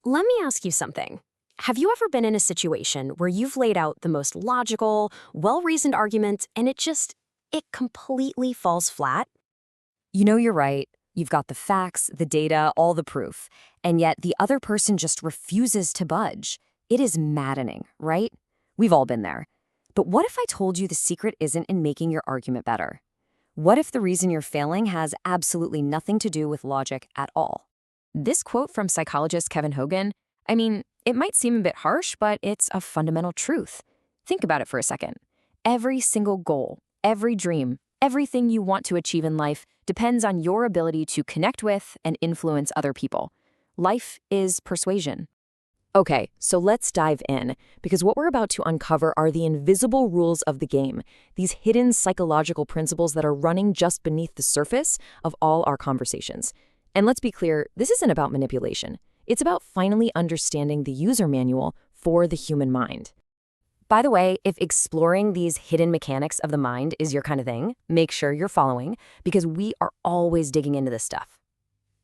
Let me ask you something. Have you ever been in a situation where you've laid out the most logical, well-reasoned argument and it completely falls flat? You know you're right. You've got the facts, the data, all the proof, and yet the other person just refuses to budge. It is maddening, right? We've all been there. But what if I told you the secret isn't in making your argument better? What if the reason you're failing has absolutely nothing to do with logic at all? This quote from psychologist Kevin Hogan, it might seem a bit harsh, but it's a fundamental truth. Think about it for a second. Every single goal, every dream, everything you want to achieve in life depends on your ability to connect with and influence other people. Life is persuasion. Okay, so let's dive in, because what we're about to uncover are the invisible rules of the game, these hidden psychological principles that are running just beneath the surface of all our conversations. And let's be clear, this isn't about manipulation. It's about finally understanding the user manual for the human mind. By the way, if exploring these hidden mechanics of the mind is your kind of thing, make sure you're following, because we are always digging into this stuff.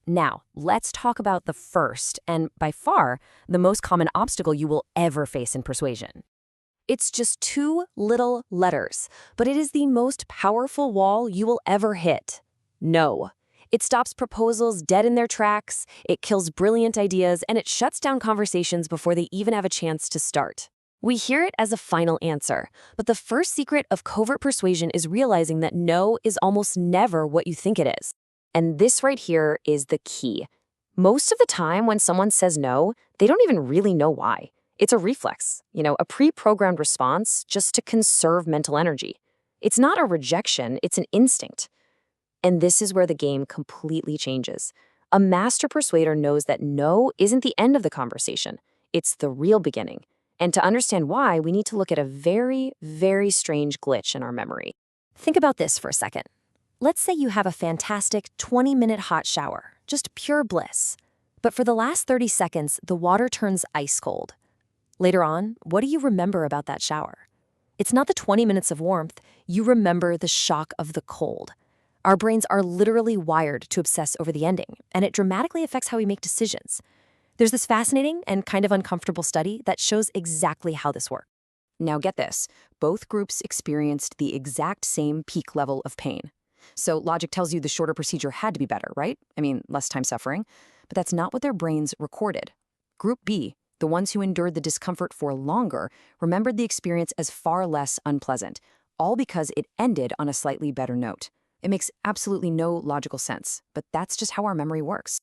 Now, let's talk about the first, and by far, the most common obstacle you will ever face in persuasion. It's just two little letters, but it is the most powerful wall you will ever hit. No. It stops proposals dead in their tracks, it kills brilliant ideas, and it shuts down conversations before they even have a chance to start. We hear it as a final answer, but the first secret of covert persuasion is realizing that no is almost never what you think it is. And this right here is the key. Most of the time when someone says no, they don't even really know why. It's a reflex, a pre-programmed response just to conserve mental energy. It's not a rejection, it's an instinct. And this is where the game completely changes. A master persuader knows that no isn't the end of the conversation. It's the real beginning. And to understand why, we need to look at a very, very strange glitch in our memory. Think about this for a second. Let's say you have a fantastic 20-minute hot shower, just pure bliss. But for the last 30 seconds, the water turns ice cold. Later on, what do you remember about that shower? It's not the 20 minutes of warmth, you remember the shock of the cold. Our brains are literally wired to obsess over the ending, and it dramatically affects how we make decisions. There's this fascinating and kind of uncomfortable study that shows exactly how this works. Now get this, both groups experienced the exact same peak level of pain. So logic tells you the shorter procedure had to be better, right? Less time suffering. But that's not what their brains recorded. Group B, the ones who endured the discomfort for longer, remembered the experience as far less unpleasant, all because it ended on a slightly better note. It makes absolutely no logical sense, but that's just how our memory works.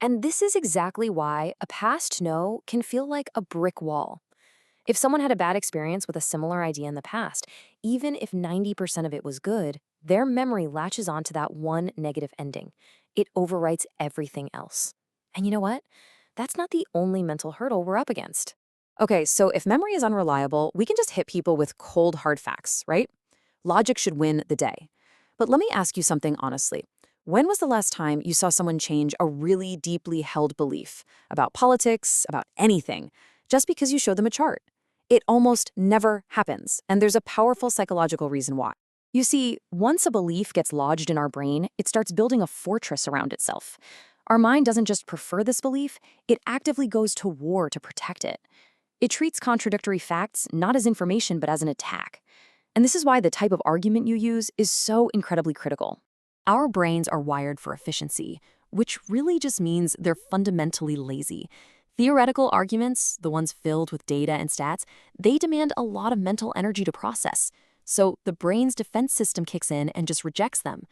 And this is exactly why a past no can feel like a brick wall. If someone had a bad experience with a similar idea in the past, even if 90% of it was good, their memory latches onto that one negative ending. It overwrites everything else. And you know what? That's not the only mental hurdle we're up against. Okay, so if memory is unreliable, we can just hit people with cold, hard facts, right? Logic should win the day. But let me ask you something honestly. When was the last time you saw someone change a really deeply held belief about politics, about anything, just because you showed them a chart? It almost never happens, and there's a powerful psychological reason why. You see, once a belief gets lodged in our brain, it starts building a fortress around itself. Our mind doesn't just prefer this belief, it actively goes to war to protect it. It treats contradictory facts not as information but as an attack. And this is why the type of argument you use is so incredibly critical. Our brains are wired for efficiency, which really just means they're fundamentally lazy. Theoretical arguments, the ones filled with data and stats, they demand a lot of mental energy to process. So the brain's defense system kicks in and just rejects them.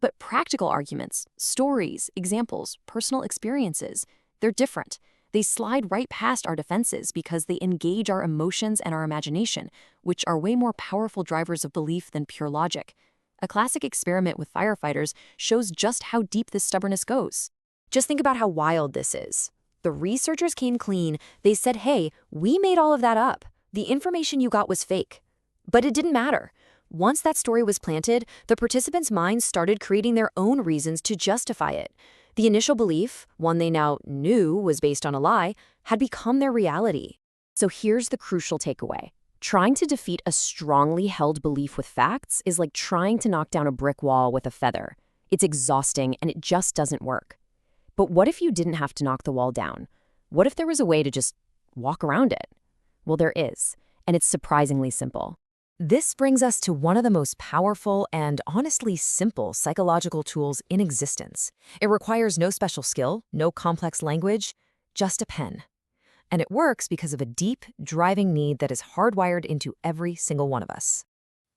But practical arguments, stories, examples, personal experiences, they're different. They slide right past our defenses because they engage our emotions and our imagination, which are way more powerful drivers of belief than pure logic. A classic experiment with firefighters shows just how deep this stubbornness goes. Just think about how wild this is. The researchers came clean. They said, hey, we made all of that up. The information you got was fake. But it didn't matter. Once that story was planted, the participants' minds started creating their own reasons to justify it. The initial belief, one they now knew was based on a lie, had become their reality. So here's the crucial takeaway. Trying to defeat a strongly held belief with facts is like trying to knock down a brick wall with a feather. It's exhausting and it just doesn't work. But what if you didn't have to knock the wall down? What if there was a way to just walk around it? Well, there is, and it's surprisingly simple. This brings us to one of the most powerful and honestly simple psychological tools in existence. It requires no special skill, no complex language, just a pen. And it works because of a deep, driving need that is hardwired into every single one of us.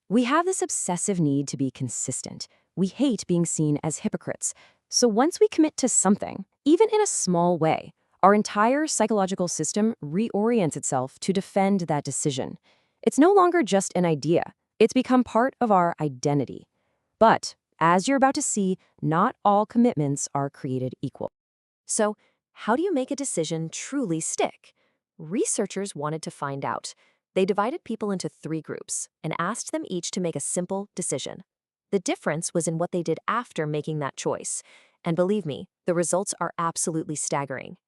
We have this obsessive need to be consistent. We hate being seen as hypocrites. So once we commit to something, even in a small way, our entire psychological system reorients itself to defend that decision. It's no longer just an idea. It's become part of our identity. But, as you're about to see, not all commitments are created equal. So, how do you make a decision truly stick? Researchers wanted to find out. They divided people into 3 groups and asked them each to make a simple decision. The difference was in what they did after making that choice. And believe me, the results are absolutely staggering.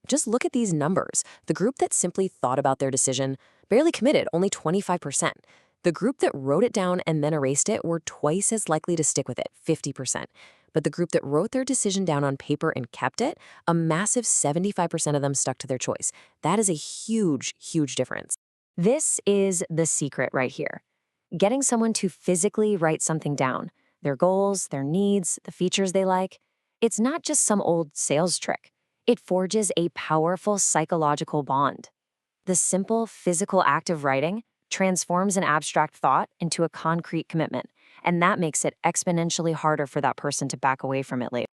Just look at these numbers. The group that simply thought about their decision barely committed, only 25%. The group that wrote it down and then erased it were twice as likely to stick with it, 50%. But the group that wrote their decision down on paper and kept it, a massive 75% of them stuck to their choice. That is a huge, huge difference. This is the secret right here. Getting someone to physically write something down, their goals, their needs, the features they like. It's not just some old sales trick. It forges a powerful psychological bond. The simple physical act of writing transforms an abstract thought into a concrete commitment, and that makes it exponentially harder for that person to back away from it later.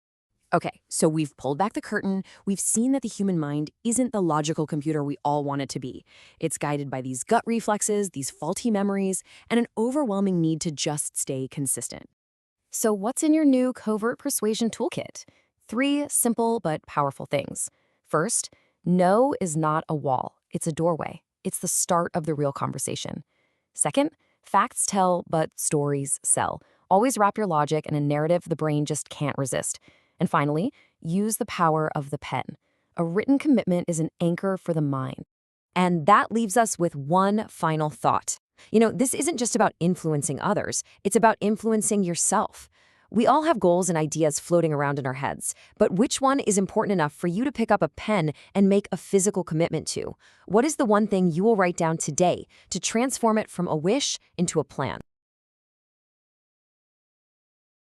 Okay, so we've pulled back the curtain. We've seen that the human mind isn't the logical computer we all want it to be. It's guided by these gut reflexes, these faulty memories, and an overwhelming need to just stay consistent. So what's in your new covert persuasion toolkit? 3 simple but powerful things. First, no is not a wall. It's a doorway. It's the start of the real conversation. Second, facts tell, but stories sell. Always wrap your logic in a narrative the brain just can't resist. And finally, use the power of the pen. A written commitment is an anchor for the mind. And that leaves us with one final thought. This isn't just about influencing others. It's about influencing yourself. We all have goals and ideas floating around in our heads, but which one is important enough for you to pick up a pen and make a physical commitment to? What is the one thing you will write down today to transform it from a wish into a plan?